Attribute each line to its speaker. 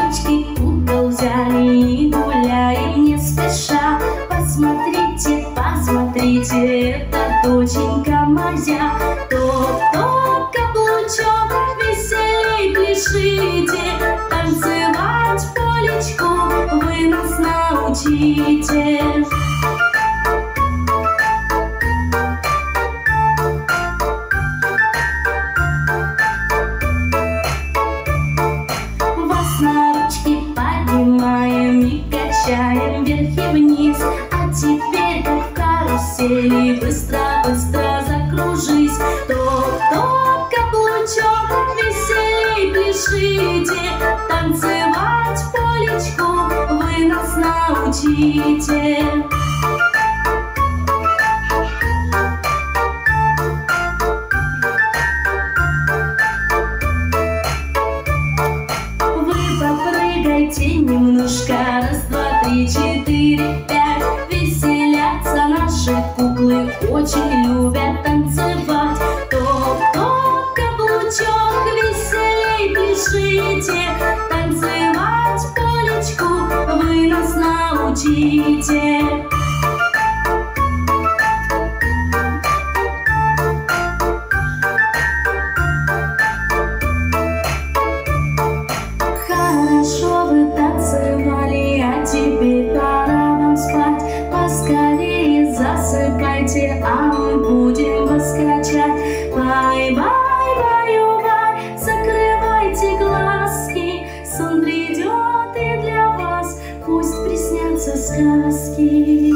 Speaker 1: ручки угол взяли и гуляем не спеша. Посмотрите, посмотрите, это доченька моя. Топ-топ, каблучок, веселей пляшите, танцевать полечку вы нас научите. Вас на ручки поднимаем и качаем вверх и вниз. А теперь, как в карусели, быстро-быстро закружись. Топ-топ, каблучок, веселей пляшите, танцевать полечку вы нас научите. Попрыгайте немножко, раз, два, три, четыре, пять. Веселятся наши куклы, очень любят танцевать. Топ-топ, каблучок, веселей пляшите, танцевать полечку вы нас научите. Хорошо вы танцевали, а теперь пора вам спать. Поскорее засыпайте, а мы будем вас качать. Бай-бай, баю-бай, закрывайте глазки. Сон придет и для вас пусть приснятся сказки.